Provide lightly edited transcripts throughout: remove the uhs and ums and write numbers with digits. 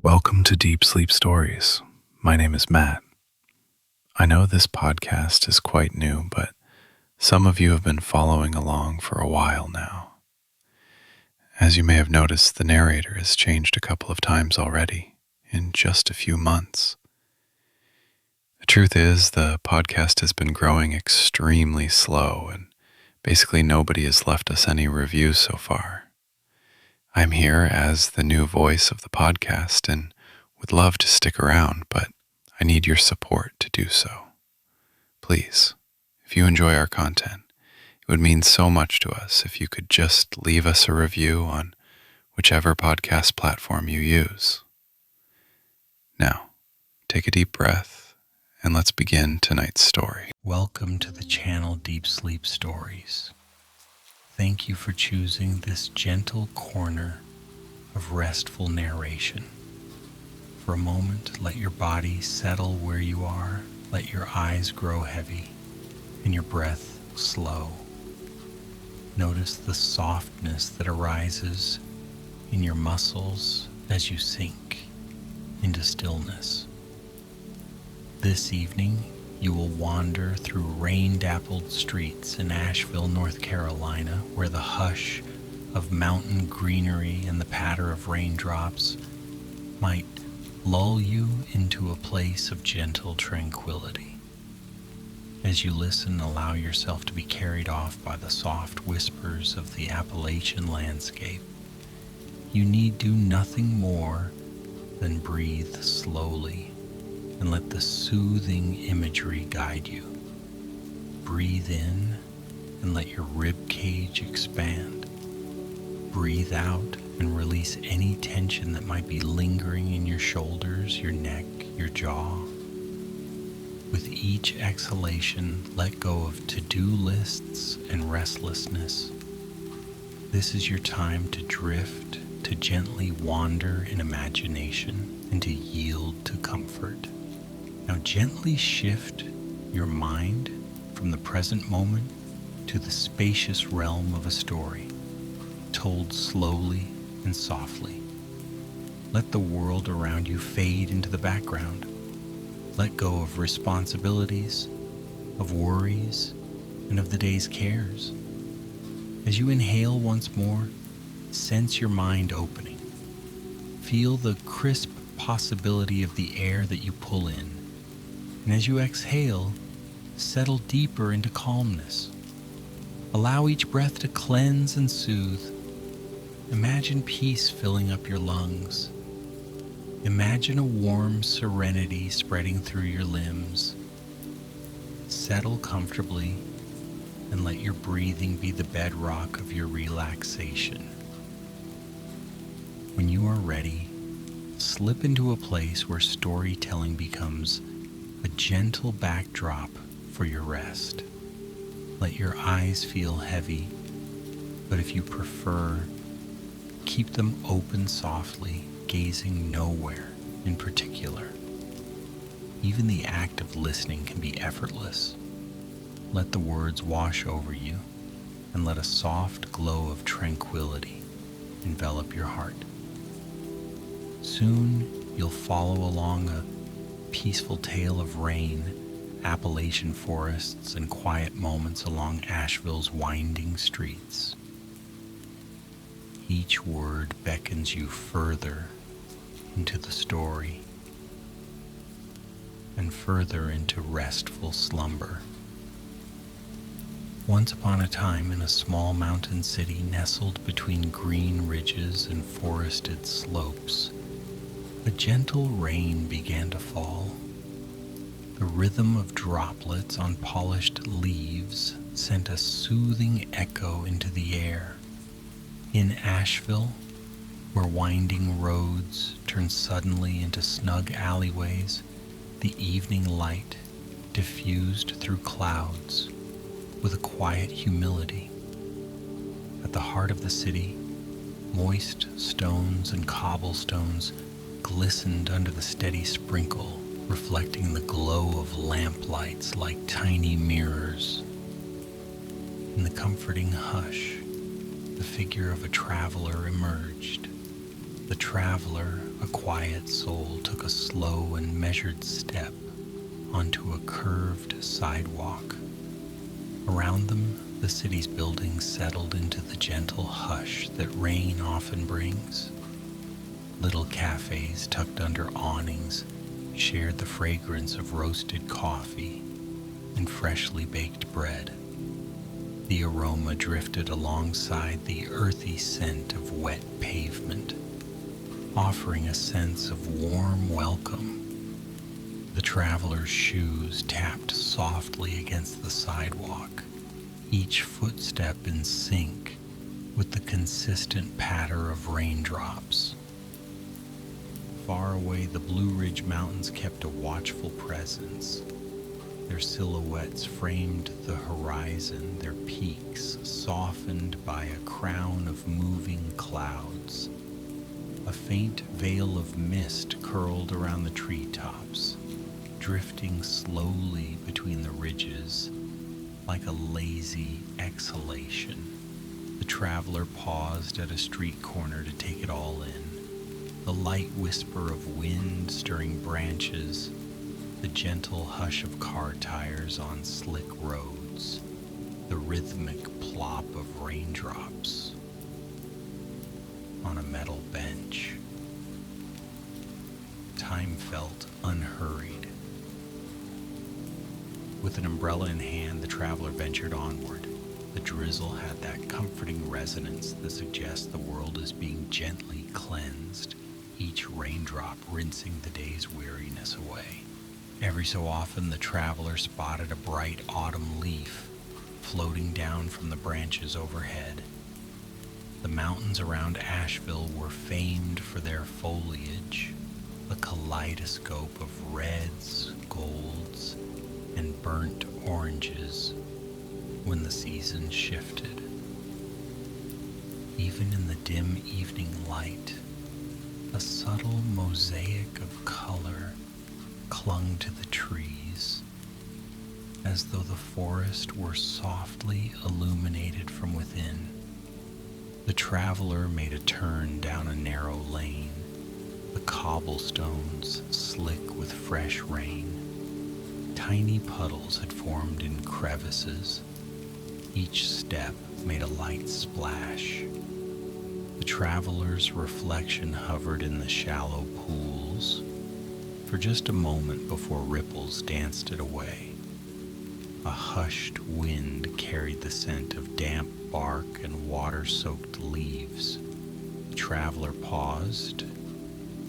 Welcome to Deep Sleep Stories. My name is Matt. I know this podcast is quite new, but some of you have been following along for a while now. As you may have noticed, the narrator has changed a couple of times already in just a few months. The truth is, the podcast has been growing extremely slow, and basically nobody has left us any reviews so far. I'm here as the new voice of the podcast and would love to stick around, but I need your support to do so. Please, if you enjoy our content, it would mean so much to us if you could just leave us a review on whichever podcast platform you use. Now, take a deep breath and let's begin tonight's story. Welcome to the channel Deep Sleep Stories. Thank you for choosing this gentle corner of restful narration. For a moment, let your body settle where you are, let your eyes grow heavy, and your breath slow. Notice the softness that arises in your muscles as you sink into stillness. This evening, you will wander through rain-dappled streets in Asheville, North Carolina, where the hush of mountain greenery and the patter of raindrops might lull you into a place of gentle tranquility. As you listen, allow yourself to be carried off by the soft whispers of the Appalachian landscape. You need do nothing more than breathe slowly and let the soothing imagery guide you. Breathe in and let your rib cage expand. Breathe out and release any tension that might be lingering in your shoulders, your neck, your jaw. With each exhalation, let go of to-do lists and restlessness. This is your time to drift, to gently wander in imagination, and to yield to comfort. Now gently shift your mind from the present moment to the spacious realm of a story, told slowly and softly. Let the world around you fade into the background. Let go of responsibilities, of worries, and of the day's cares. As you inhale once more, sense your mind opening. Feel the crisp possibility of the air that you pull in. And as you exhale, settle deeper into calmness. Allow each breath to cleanse and soothe. Imagine peace filling up your lungs. Imagine a warm serenity spreading through your limbs. Settle comfortably and let your breathing be the bedrock of your relaxation. When you are ready, slip into a place where storytelling becomes a gentle backdrop for your rest. Let your eyes feel heavy, but if you prefer, keep them open softly, gazing nowhere in particular. Even the act of listening can be effortless. Let the words wash over you, and let a soft glow of tranquility envelop your heart. Soon you'll follow along a peaceful tale of rain, Appalachian forests, and quiet moments along Asheville's winding streets. Each word beckons you further into the story and further into restful slumber. Once upon a time, in a small mountain city nestled between green ridges and forested slopes, a gentle rain began to fall. The rhythm of droplets on polished leaves sent a soothing echo into the air. In Asheville, where winding roads turned suddenly into snug alleyways, the evening light diffused through clouds with a quiet humility. At the heart of the city, moist stones and cobblestones glistened under the steady sprinkle, reflecting the glow of lamplights like tiny mirrors. In the comforting hush, the figure of a traveler emerged. The traveler a quiet soul took a slow and measured step onto a curved sidewalk. Around them, the city's buildings settled into the gentle hush that rain often brings. Little cafes tucked under awnings shared the fragrance of roasted coffee and freshly baked bread. The aroma drifted alongside the earthy scent of wet pavement, offering a sense of warm welcome. The traveler's shoes tapped softly against the sidewalk, each footstep in sync with the consistent patter of raindrops. Far away, the Blue Ridge Mountains kept a watchful presence. Their silhouettes framed the horizon, their peaks softened by a crown of moving clouds. A faint veil of mist curled around the treetops, drifting slowly between the ridges like a lazy exhalation. The traveler paused at a street corner to take it all in. The light whisper of wind stirring branches, the gentle hush of car tires on slick roads, the rhythmic plop of raindrops on a metal bench. Time felt unhurried. With an umbrella in hand, the traveler ventured onward. The drizzle had that comforting resonance that suggests the world is being gently cleansed, each raindrop rinsing the day's weariness away. Every so often, the traveler spotted a bright autumn leaf floating down from the branches overhead. The mountains around Asheville were famed for their foliage, a kaleidoscope of reds, golds, and burnt oranges when the season shifted. Even in the dim evening light, a subtle mosaic of color clung to the trees, as though the forest were softly illuminated from within. The traveler made a turn down a narrow lane, the cobblestones slick with fresh rain. Tiny puddles had formed in crevices. Each step made a light splash. The traveler's reflection hovered in the shallow pools for just a moment before ripples danced it away. A hushed wind carried the scent of damp bark and water-soaked leaves. The traveler paused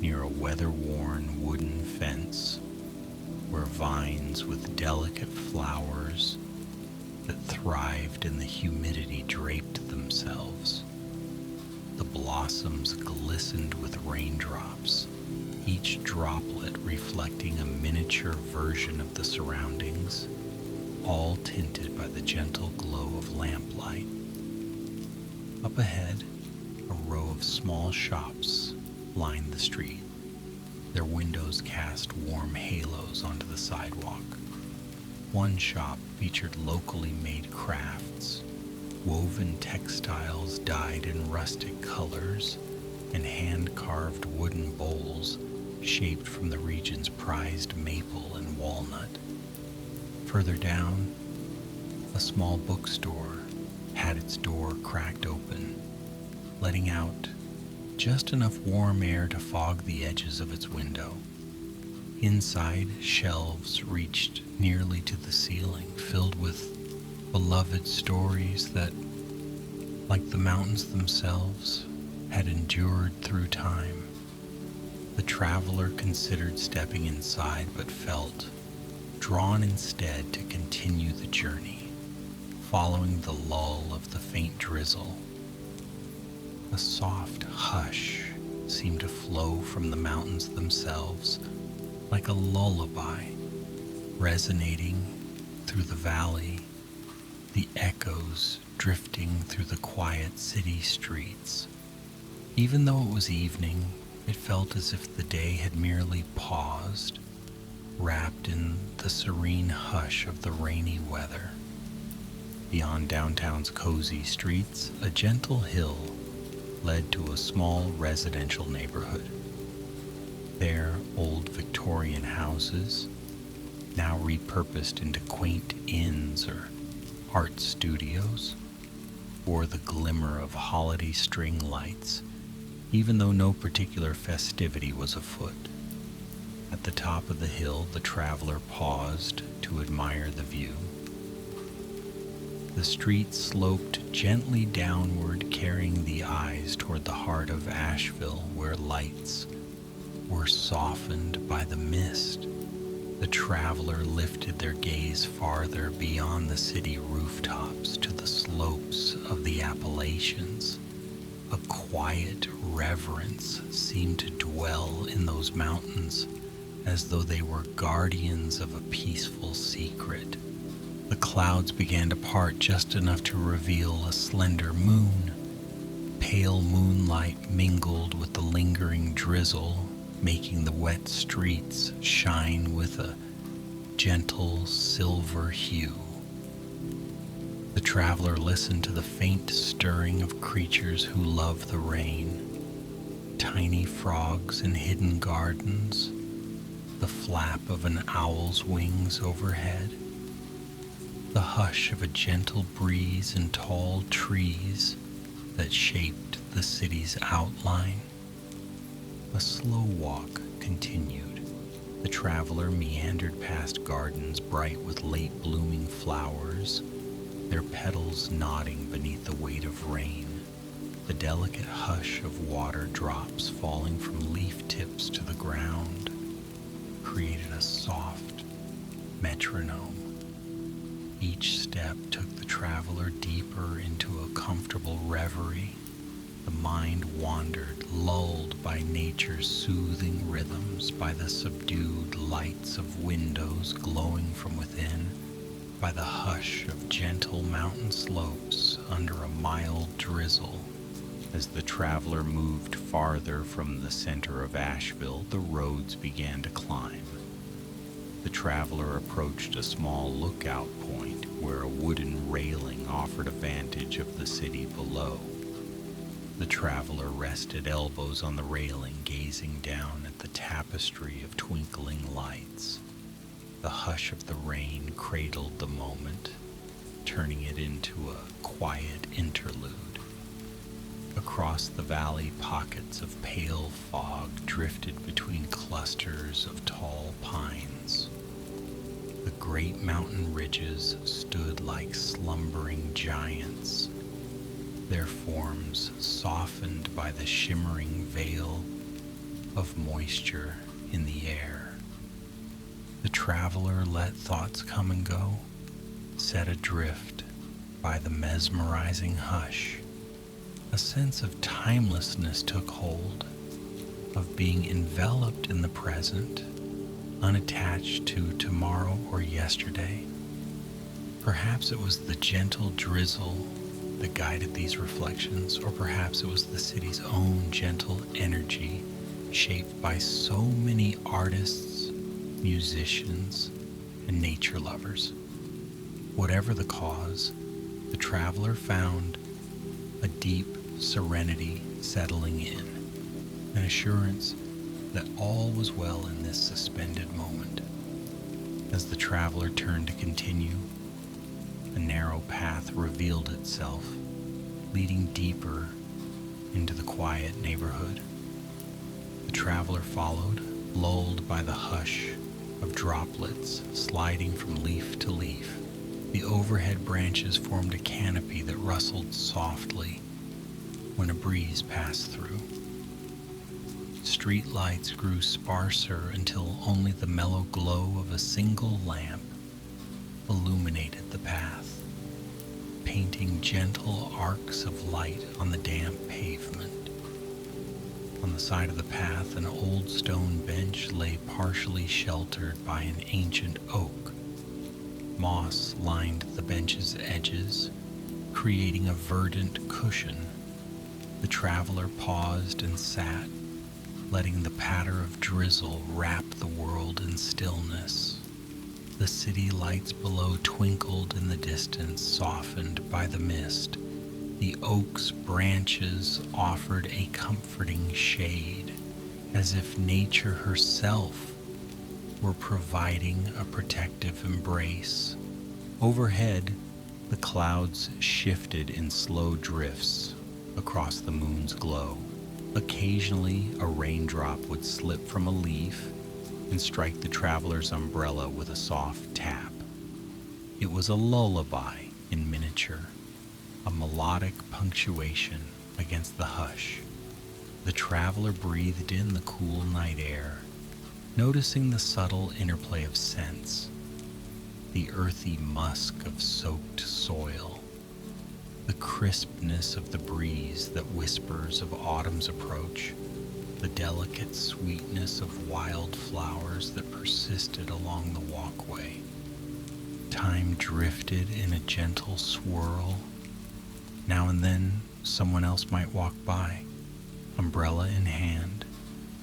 near a weather-worn wooden fence where vines with delicate flowers that thrived in the humidity draped themselves. The blossoms glistened with raindrops, each droplet reflecting a miniature version of the surroundings, all tinted by the gentle glow of lamplight. Up ahead, a row of small shops lined the street. Their windows cast warm halos onto the sidewalk. One shop featured locally made crafts, woven textiles dyed in rustic colors, and hand-carved wooden bowls shaped from the region's prized maple and walnut. Further down, a small bookstore had its door cracked open, letting out just enough warm air to fog the edges of its window. Inside, shelves reached nearly to the ceiling, filled with beloved stories that, like the mountains themselves, had endured through time. The traveler considered stepping inside, but felt drawn instead to continue the journey, following the lull of the faint drizzle. A soft hush seemed to flow from the mountains themselves, like a lullaby, resonating through the valley, the echoes drifting through the quiet city streets. Even though it was evening, it felt as if the day had merely paused, wrapped in the serene hush of the rainy weather. Beyond downtown's cozy streets, a gentle hill led to a small residential neighborhood. Their old Victorian houses, now repurposed into quaint inns or art studios, bore the glimmer of holiday string lights, even though no particular festivity was afoot. At the top of the hill, the traveler paused to admire the view. The street sloped gently downward, carrying the eyes toward the heart of Asheville, where lights were softened by the mist. The traveler lifted their gaze farther beyond the city rooftops to the slopes of the Appalachians. A quiet reverence seemed to dwell in those mountains, as though they were guardians of a peaceful secret. The clouds began to part just enough to reveal a slender moon. Pale moonlight mingled with the lingering drizzle, making the wet streets shine with a gentle silver hue. The traveler listened to the faint stirring of creatures who love the rain, tiny frogs in hidden gardens, the flap of an owl's wings overhead, the hush of a gentle breeze in tall trees that shaped the city's outline. A slow walk continued. The traveler meandered past gardens bright with late blooming flowers, their petals nodding beneath the weight of rain. The delicate hush of water drops falling from leaf tips to the ground created a soft metronome. Each step took the traveler deeper into a comfortable reverie. The mind wandered, lulled by nature's soothing rhythms, by the subdued lights of windows glowing from within, by the hush of gentle mountain slopes under a mild drizzle. As the traveler moved farther from the center of Asheville, the roads began to climb. The traveler approached a small lookout point where a wooden railing offered a vantage of the city below. The traveler rested elbows on the railing, gazing down at the tapestry of twinkling lights. The hush of the rain cradled the moment, turning it into a quiet interlude. Across the valley, pockets of pale fog drifted between clusters of tall pines. The great mountain ridges stood like slumbering giants, their forms softened by the shimmering veil of moisture in the air. The traveler let thoughts come and go, set adrift by the mesmerizing hush. A sense of timelessness took hold, of being enveloped in the present, unattached to tomorrow or yesterday. Perhaps it was the gentle drizzle that guided these reflections, or perhaps it was the city's own gentle energy, shaped by so many artists, musicians, and nature lovers. Whatever the cause, the traveler found a deep serenity settling in, an assurance that all was well in this suspended moment. As the traveler turned to continue, a narrow path revealed itself, leading deeper into the quiet neighborhood. The traveler followed, lulled by the hush of droplets sliding from leaf to leaf. The overhead branches formed a canopy that rustled softly when a breeze passed through. Street lights grew sparser until only the mellow glow of a single lamp illuminated the path, painting gentle arcs of light on the damp pavement. On the side of the path, an old stone bench lay partially sheltered by an ancient oak. Moss lined the bench's edges, creating a verdant cushion. The traveler paused and sat, letting the patter of drizzle wrap the world in stillness. The city lights below twinkled in the distance, softened by the mist. The oak's branches offered a comforting shade, as if nature herself were providing a protective embrace. Overhead, the clouds shifted in slow drifts across the moon's glow. Occasionally, a raindrop would slip from a leaf and strike the traveler's umbrella with a soft tap. It was a lullaby in miniature, a melodic punctuation against the hush. The traveler breathed in the cool night air, noticing the subtle interplay of scents, the earthy musk of soaked soil, the crispness of the breeze that whispers of autumn's approach, the delicate sweetness of wild flowers that persisted along the walkway. Time drifted in a gentle swirl. Now and then, someone else might walk by, umbrella in hand,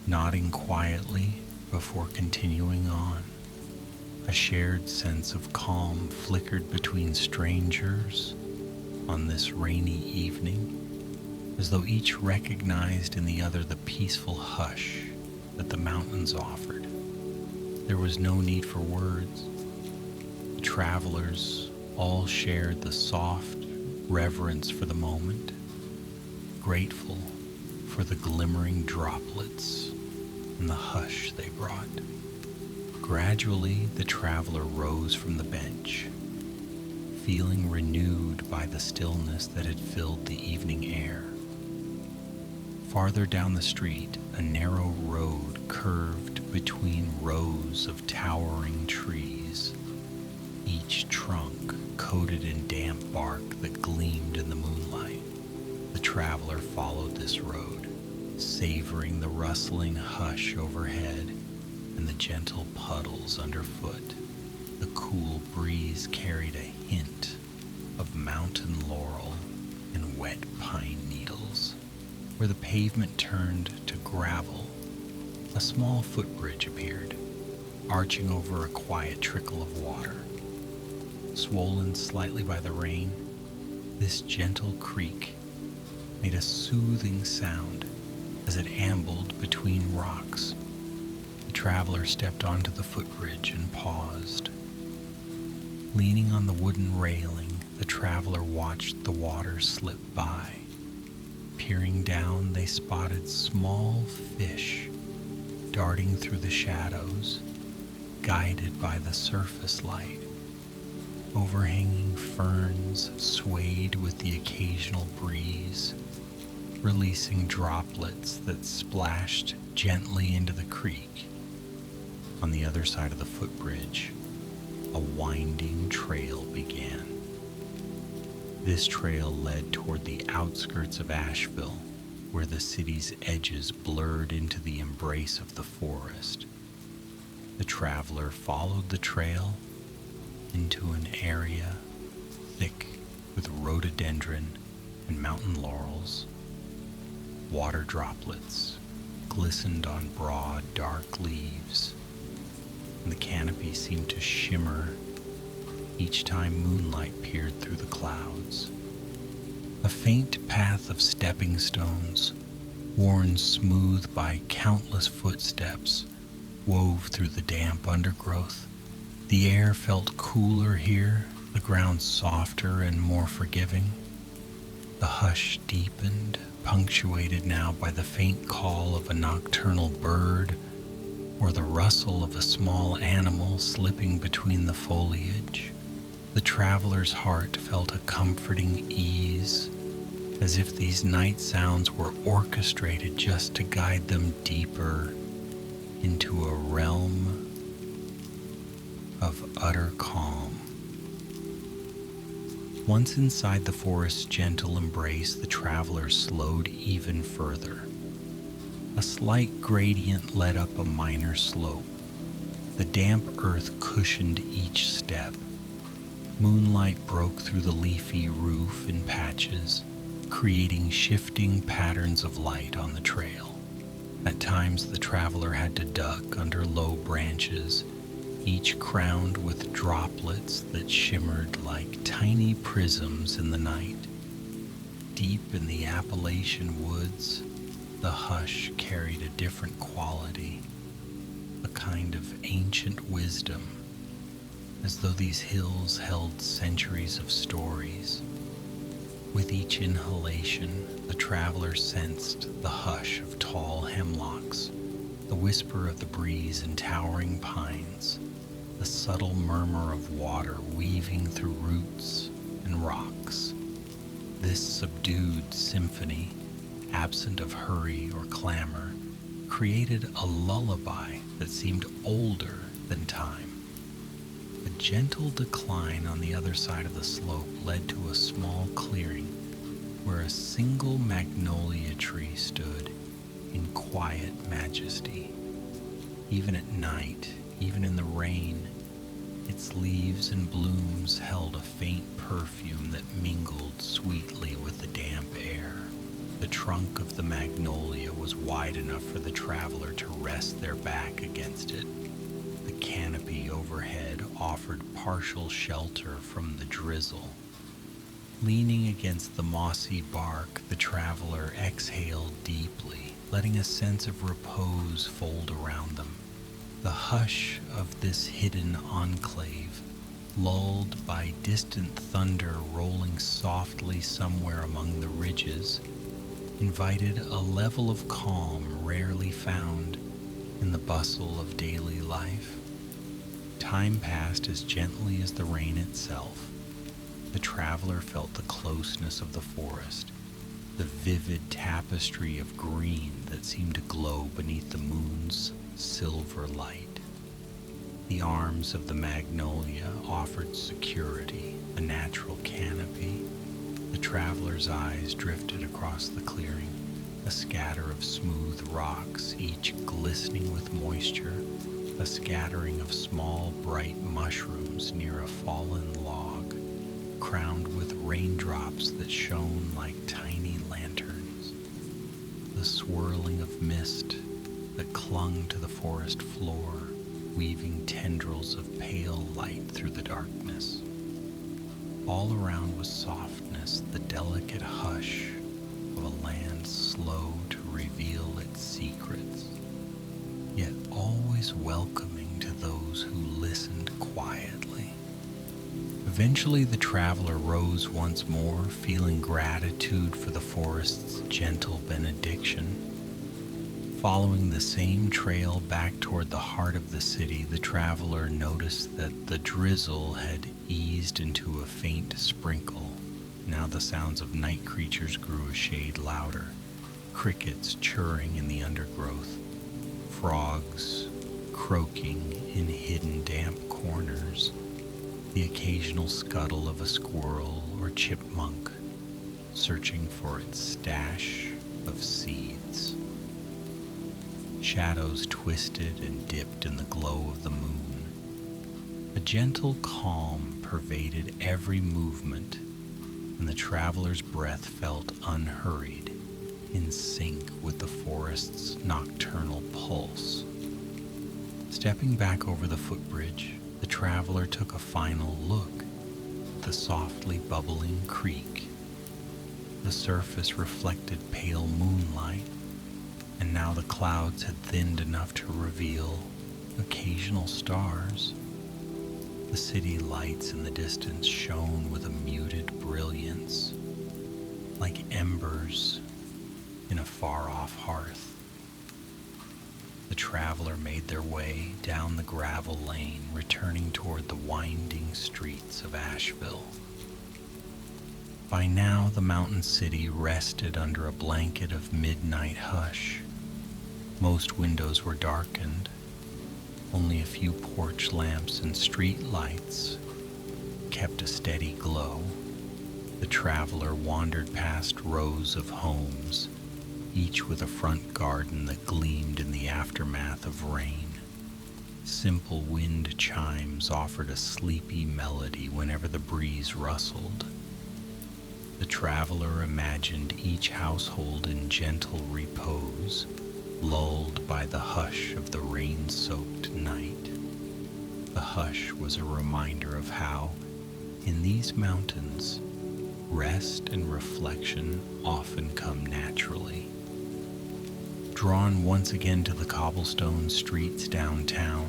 nodding quietly before continuing on. A shared sense of calm flickered between strangers on this rainy evening, as though each recognized in the other the peaceful hush that the mountains offered. There was no need for words. The travelers all shared the soft reverence for the moment, grateful for the glimmering droplets and the hush they brought. Gradually, the traveler rose from the bench, feeling renewed by the stillness that had filled the evening air. Farther down the street, a narrow road curved between rows of towering trees, each trunk coated in damp bark that gleamed in the moonlight. The traveler followed this road, savoring the rustling hush overhead and the gentle puddles underfoot. The cool breeze carried a hint of mountain laurel and wet pine needles. Where the pavement turned to gravel, a small footbridge appeared, arching over a quiet trickle of water. Swollen slightly by the rain, this gentle creek made a soothing sound as it ambled between rocks. The traveler stepped onto the footbridge and paused. Leaning on the wooden railing, the traveler watched the water slip by. Peering down, they spotted small fish darting through the shadows, guided by the surface light. Overhanging ferns swayed with the occasional breeze, releasing droplets that splashed gently into the creek. On the other side of the footbridge, a winding trail began. This trail led toward the outskirts of Asheville, where the city's edges blurred into the embrace of the forest. The traveler followed the trail into an area thick with rhododendron and mountain laurels. Water droplets glistened on broad, dark leaves, and the canopy seemed to shimmer each time moonlight peered through the clouds. A faint path of stepping stones, worn smooth by countless footsteps, wove through the damp undergrowth. The air felt cooler here, the ground softer and more forgiving. The hush deepened, punctuated now by the faint call of a nocturnal bird or the rustle of a small animal slipping between the foliage. The traveler's heart felt a comforting ease, as if these night sounds were orchestrated just to guide them deeper into a realm of utter calm. Once inside the forest's gentle embrace, the traveler slowed even further. A slight gradient led up a minor slope. The damp earth cushioned each step. Moonlight broke through the leafy roof in patches, creating shifting patterns of light on the trail. At times, the traveler had to duck under low branches, each crowned with droplets that shimmered like tiny prisms in the night. Deep in the Appalachian woods, the hush carried a different quality, a kind of ancient wisdom, as though these hills held centuries of stories. With each inhalation, the traveler sensed the hush of tall hemlocks, the whisper of the breeze in towering pines, the subtle murmur of water weaving through roots and rocks. This subdued symphony, absent of hurry or clamor, created a lullaby that seemed older than time. A gentle decline on the other side of the slope led to a small clearing where a single magnolia tree stood in quiet majesty. Even at night, even in the rain, its leaves and blooms held a faint perfume that mingled sweetly with the damp air. The trunk of the magnolia was wide enough for the traveler to rest their back against it. The canopy overhead offered partial shelter from the drizzle. Leaning against the mossy bark, the traveler exhaled deeply, letting a sense of repose fold around them. The hush of this hidden enclave, lulled by distant thunder rolling softly somewhere among the ridges, invited a level of calm rarely found in the bustle of daily life. Time passed as gently as the rain itself. The traveler felt the closeness of the forest, the vivid tapestry of green that seemed to glow beneath the moon's silver light. The arms of the magnolia offered security, a natural canopy. The traveler's eyes drifted across the clearing, a scatter of smooth rocks, each glistening with moisture, a scattering of small, bright mushrooms near a fallen log, crowned with raindrops that shone like tiny lanterns. The swirling of mist that clung to the forest floor, weaving tendrils of pale light through the darkness. All around was softness, the delicate hush of a land slow to reveal its secrets, yet always welcoming to those who listened quietly. Eventually the traveler rose once more, feeling gratitude for the forest's gentle benediction. Following the same trail back toward the heart of the city, the traveler noticed that the drizzle had eased into a faint sprinkle. Now the sounds of night creatures grew a shade louder, crickets chirring in the undergrowth, frogs croaking in hidden damp corners, the occasional scuttle of a squirrel or chipmunk searching for its stash of seeds. Shadows twisted and dipped in the glow of the moon. A gentle calm pervaded every movement, and the traveler's breath felt unhurried, in sync with the forest's nocturnal pulse. Stepping back over the footbridge, the traveler took a final look at the softly bubbling creek. The surface reflected pale moonlight, and now the clouds had thinned enough to reveal occasional stars. The city lights in the distance shone with a muted brilliance, like embers in a far-off hearth. The traveler made their way down the gravel lane, returning toward the winding streets of Asheville. By now, the mountain city rested under a blanket of midnight hush. Most windows were darkened. Only a few porch lamps and street lights kept a steady glow. The traveler wandered past rows of homes, each with a front garden that gleamed in the aftermath of rain. Simple wind chimes offered a sleepy melody whenever the breeze rustled. The traveler imagined each household in gentle repose, lulled by the hush of the rain-soaked night. The hush was a reminder of how, in these mountains, rest and reflection often come naturally. Drawn once again to the cobblestone streets downtown,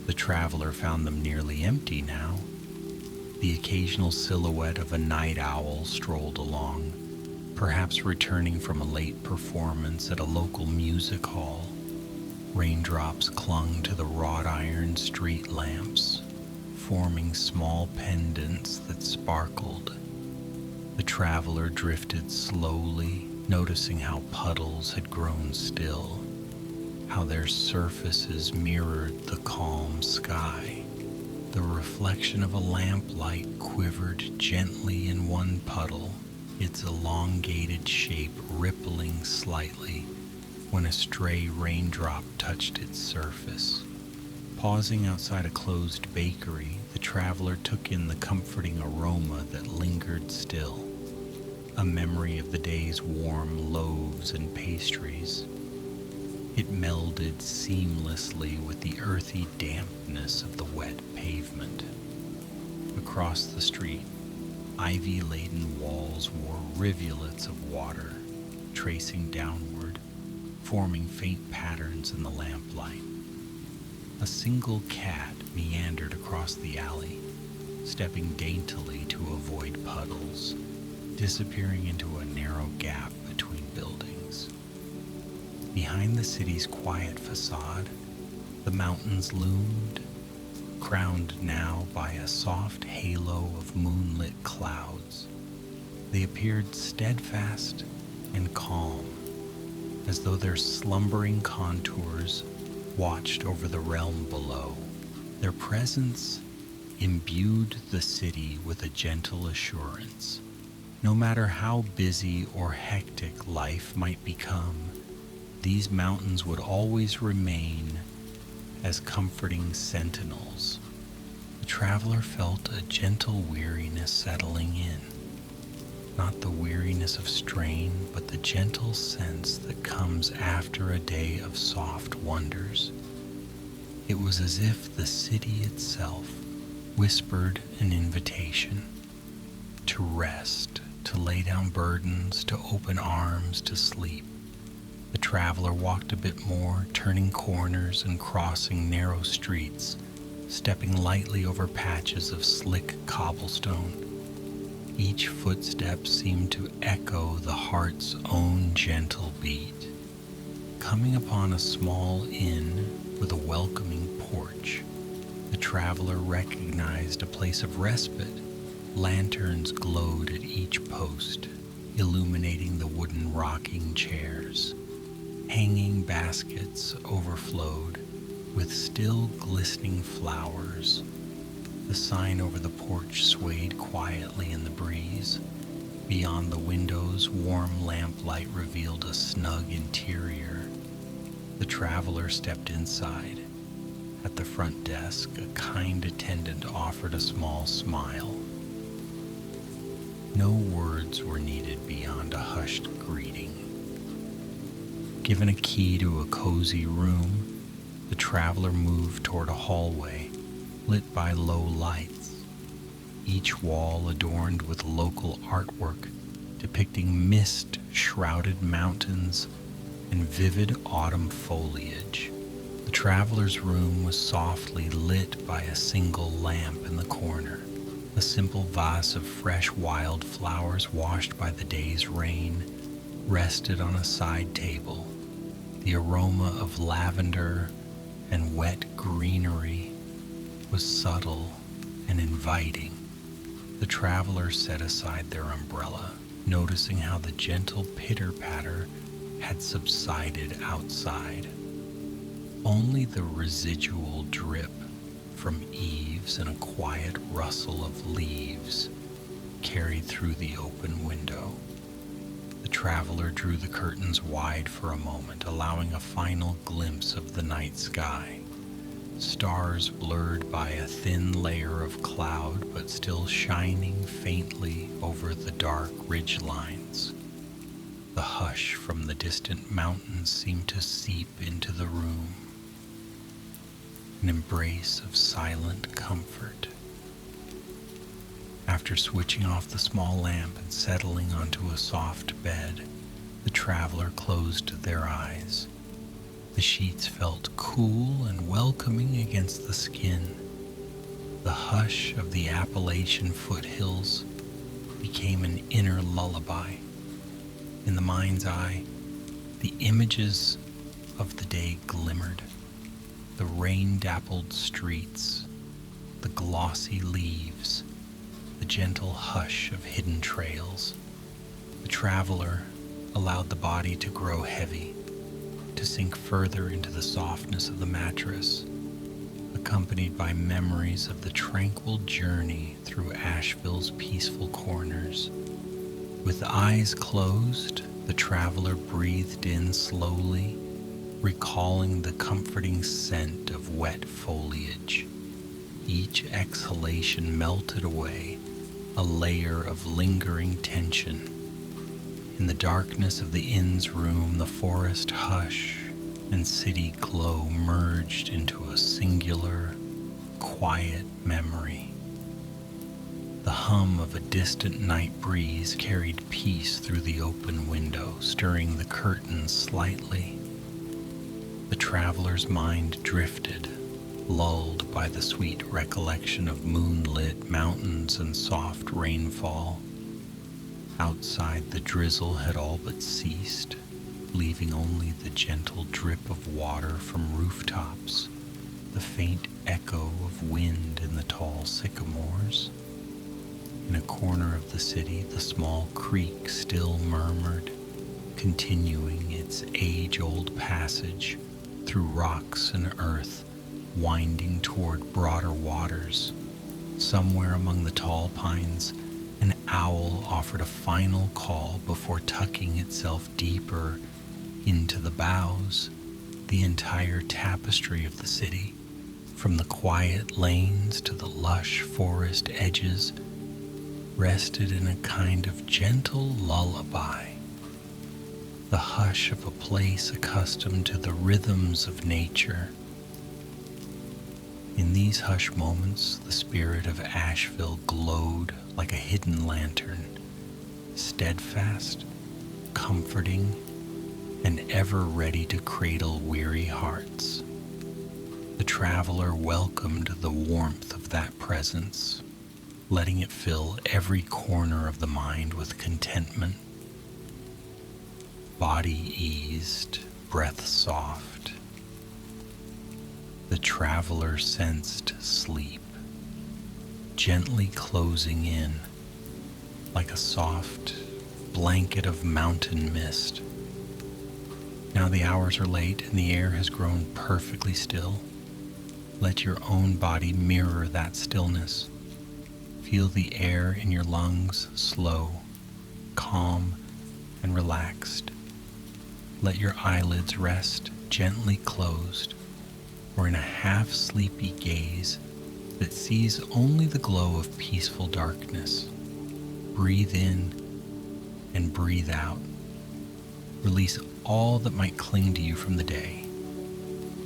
the traveler found them nearly empty now. The occasional silhouette of a night owl strolled along, perhaps returning from a late performance at a local music hall. Raindrops clung to the wrought iron street lamps, forming small pendants that sparkled. The traveler drifted slowly, noticing how puddles had grown still, how their surfaces mirrored the calm sky. The reflection of a lamplight quivered gently in one puddle, its elongated shape rippling slightly when a stray raindrop touched its surface. Pausing outside a closed bakery, the traveler took in the comforting aroma that lingered still, a memory of the day's warm loaves and pastries. It melded seamlessly with the earthy dampness of the wet pavement. Across the street, ivy-laden walls wore rivulets of water, tracing downward, forming faint patterns in the lamplight. A single cat meandered across the alley, stepping daintily to avoid puddles, disappearing into a narrow gap between buildings. Behind the city's quiet facade, the mountains loomed, crowned now by a soft halo of moonlit clouds. They appeared steadfast and calm, as though their slumbering contours watched over the realm below. Their presence imbued the city with a gentle assurance. No matter how busy or hectic life might become, these mountains would always remain as comforting sentinels. The traveler felt a gentle weariness settling in. Not the weariness of strain, but the gentle sense that comes after a day of soft wonders. It was as if the city itself whispered an invitation to rest, to lay down burdens, to open arms, to sleep. The traveler walked a bit more, turning corners and crossing narrow streets, stepping lightly over patches of slick cobblestone. Each footstep seemed to echo the heart's own gentle beat. Coming upon a small inn with a welcoming porch, the traveler recognized a place of respite. Lanterns glowed at each post, illuminating the wooden rocking chairs. Hanging baskets overflowed with still glistening flowers. The sign over the porch swayed quietly in the breeze. Beyond the windows, warm lamplight revealed a snug interior. The traveler stepped inside. At the front desk, a kind attendant offered a small smile. No words were needed beyond a hushed greeting. Given a key to a cozy room, the traveler moved toward a hallway lit by low lights, each wall adorned with local artwork depicting mist-shrouded mountains and vivid autumn foliage. The traveler's room was softly lit by a single lamp in the corner. A simple vase of fresh wildflowers washed by the day's rain rested on a side table. The aroma of lavender and wet greenery was subtle and inviting. The traveler set aside their umbrella, noticing how the gentle pitter-patter had subsided outside. Only the residual drip from eaves and a quiet rustle of leaves carried through the open window. The traveler drew the curtains wide for a moment, allowing a final glimpse of the night sky. Stars blurred by a thin layer of cloud, but still shining faintly over the dark ridge lines. The hush from the distant mountains seemed to seep into the room, an embrace of silent comfort. After switching off the small lamp and settling onto a soft bed, The traveler closed their eyes. The sheets felt cool and welcoming against the skin. The hush of the Appalachian foothills became an inner lullaby. In the mind's eye, the images of the day glimmered. The rain-dappled streets, the glossy leaves, the gentle hush of hidden trails. The traveler allowed the body to grow heavy, to sink further into the softness of the mattress, accompanied by memories of the tranquil journey through Asheville's peaceful corners. With eyes closed, the traveler breathed in slowly, recalling the comforting scent of wet foliage. Each exhalation melted away a layer of lingering tension. In the darkness of the inn's room, the forest hush and city glow merged into a singular, quiet memory. The hum of a distant night breeze carried peace through the open window, stirring the curtains slightly. The traveler's mind drifted, lulled by the sweet recollection of moonlit mountains and soft rainfall. Outside, the drizzle had all but ceased, leaving only the gentle drip of water from rooftops, the faint echo of wind in the tall sycamores. In a corner of the city, the small creek still murmured, continuing its age-old passage through rocks and earth, winding toward broader waters. Somewhere among the tall pines, an owl offered a final call before tucking itself deeper into the boughs. The entire tapestry of the city, from the quiet lanes to the lush forest edges, rested in a kind of gentle lullaby. The hush of a place accustomed to the rhythms of nature. In these hush moments, the spirit of Asheville glowed like a hidden lantern, steadfast, comforting, and ever ready to cradle weary hearts. The traveler welcomed the warmth of that presence, letting it fill every corner of the mind with contentment. Body eased, breath soft. The traveler sensed sleep, gently closing in, like a soft blanket of mountain mist. Now the hours are late and the air has grown perfectly still. Let your own body mirror that stillness. Feel the air in your lungs slow, calm, and relaxed. Let your eyelids rest gently closed, or in a half-sleepy gaze that sees only the glow of peaceful darkness. Breathe in and breathe out. Release all that might cling to you from the day.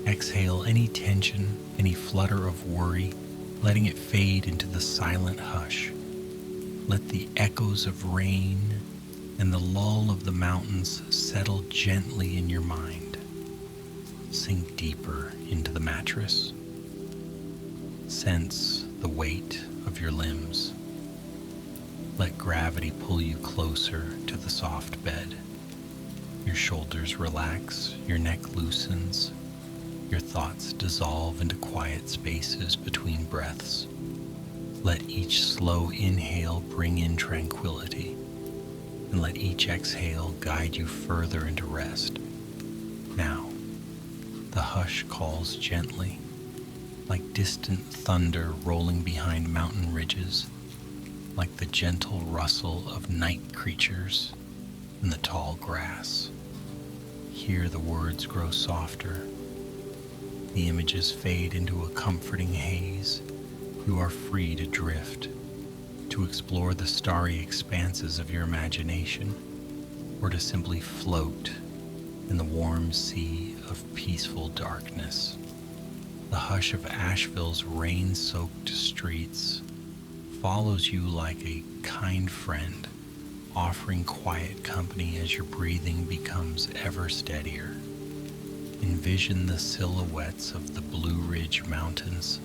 Exhale any tension, any flutter of worry, letting it fade into the silent hush. Let the echoes of rain and the lull of the mountains settle gently in your mind. Sink deeper into the mattress. Sense the weight of your limbs. Let gravity pull you closer to the soft bed. Your shoulders relax, your neck loosens, your thoughts dissolve into quiet spaces between breaths. Let each slow inhale bring in tranquility, and let each exhale guide you further into rest. Now, the hush calls gently, like distant thunder rolling behind mountain ridges, like the gentle rustle of night creatures in the tall grass. Here the words grow softer. The images fade into a comforting haze. You are free to drift, to explore the starry expanses of your imagination, or to simply float in the warm sea of peaceful darkness. The hush of Asheville's rain-soaked streets follows you like a kind friend, offering quiet company as your breathing becomes ever steadier. Envision the silhouettes of the Blue Ridge Mountains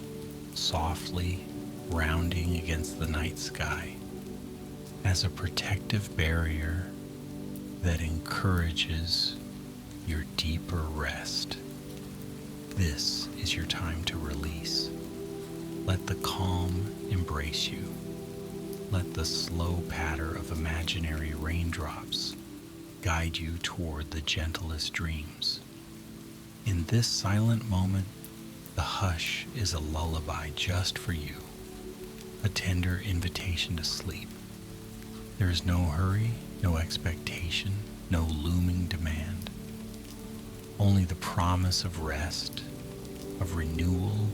softly rounding against the night sky as a protective barrier that encourages your deeper rest. This is your time to release. Let the calm embrace you. Let the slow patter of imaginary raindrops guide you toward the gentlest dreams. In this silent moment, the hush is a lullaby just for you, a tender invitation to sleep. There is no hurry, no expectation, no looming demand. Only the promise of rest, of renewal,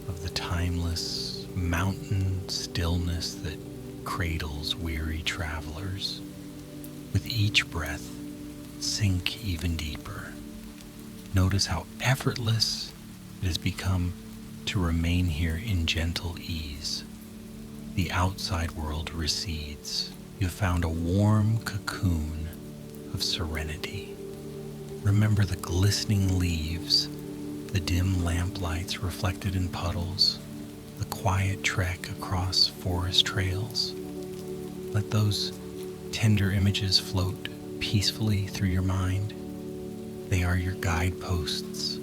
of the timeless mountain stillness that cradles weary travelers. With each breath, sink even deeper. Notice how effortless it has become to remain here in gentle ease. The outside world recedes. You have found a warm cocoon of serenity. Remember the glistening leaves, the dim lamplights reflected in puddles, the quiet trek across forest trails. Let those tender images float peacefully through your mind. They are your guideposts,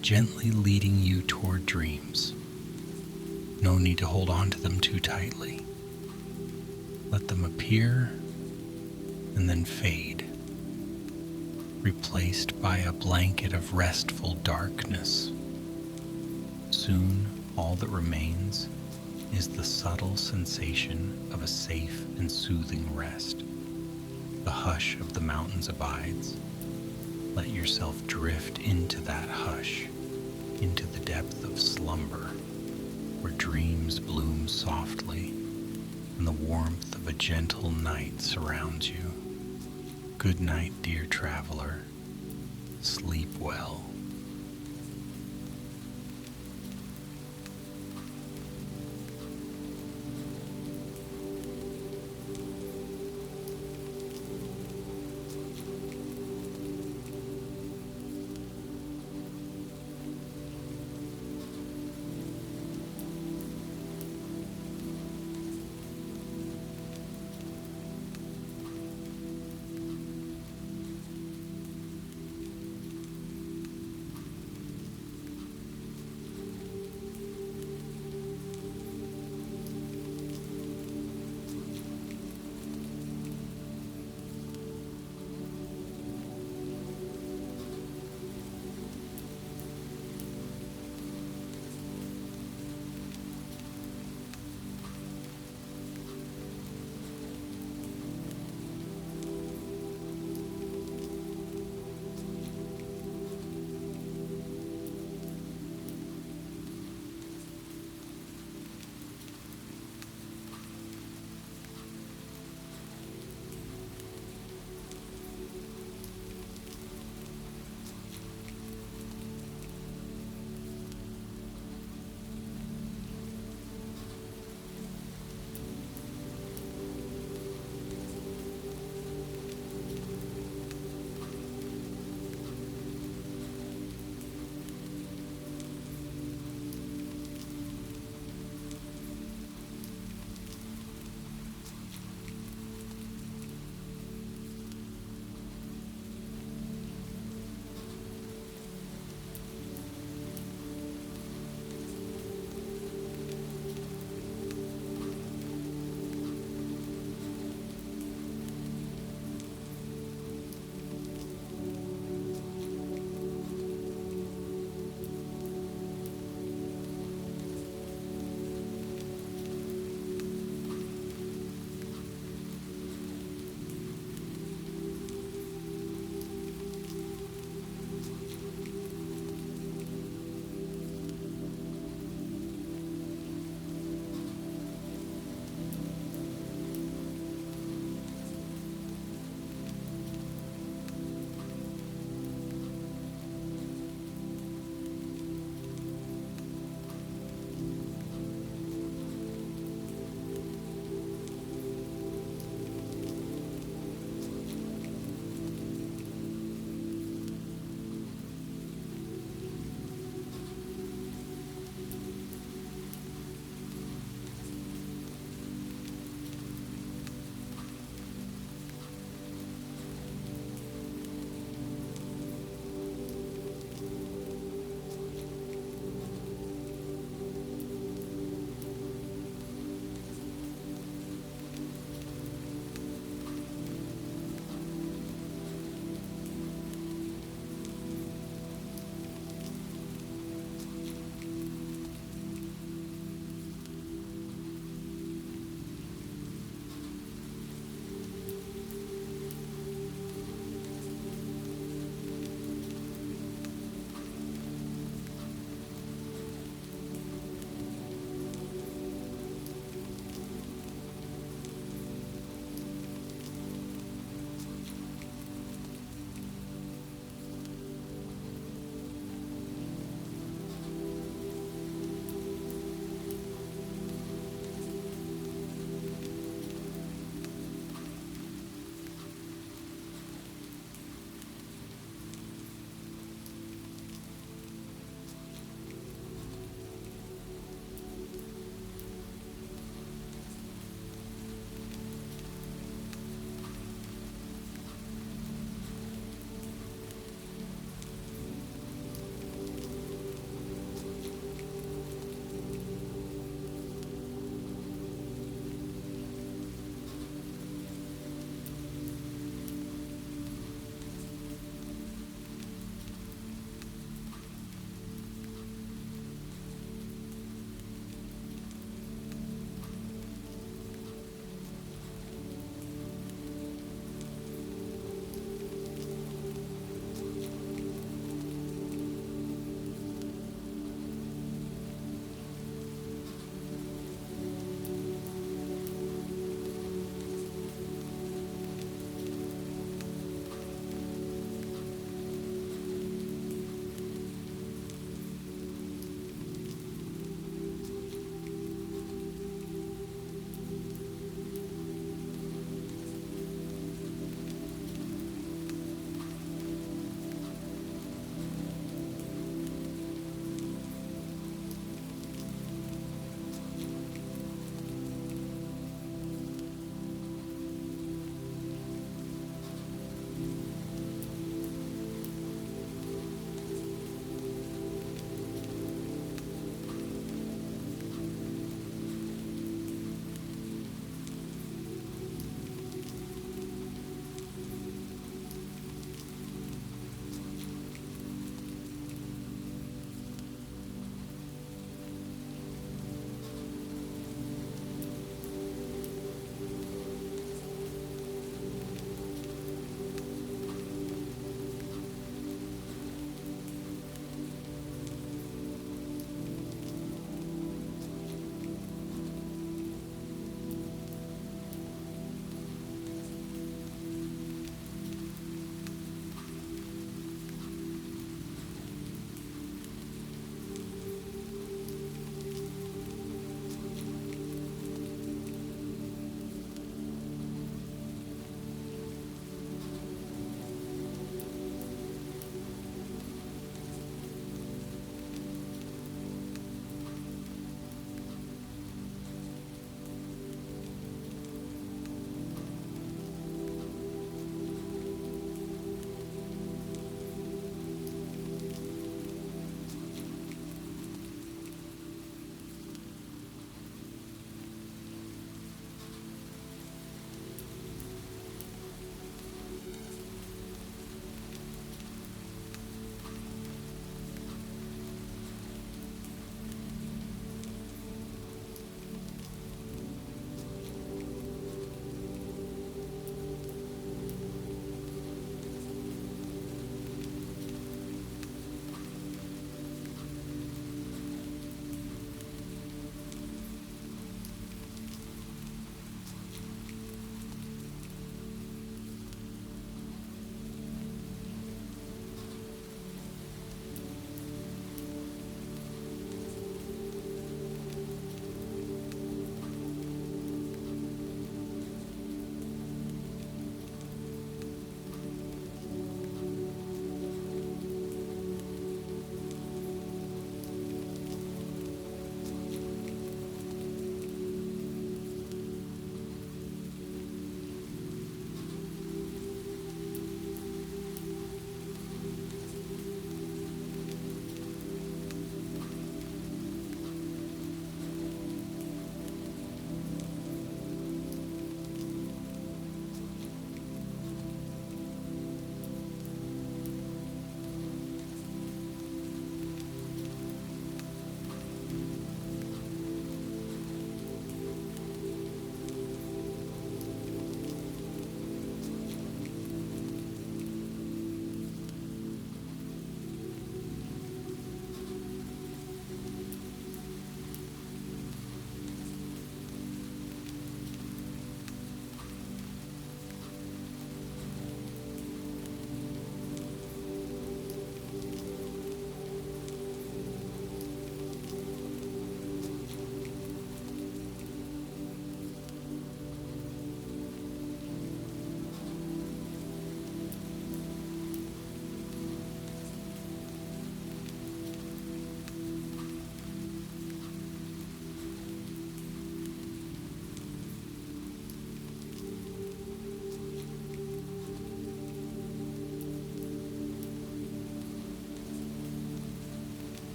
gently leading you toward dreams. No need to hold on to them too tightly. Let them appear and then fade, replaced by a blanket of restful darkness. Soon, all that remains is the subtle sensation of a safe and soothing rest. The hush of the mountains abides. Let yourself drift into that hush, into the depth of slumber, where dreams bloom softly and the warmth of a gentle night surrounds you. Good night, dear traveler. Sleep well.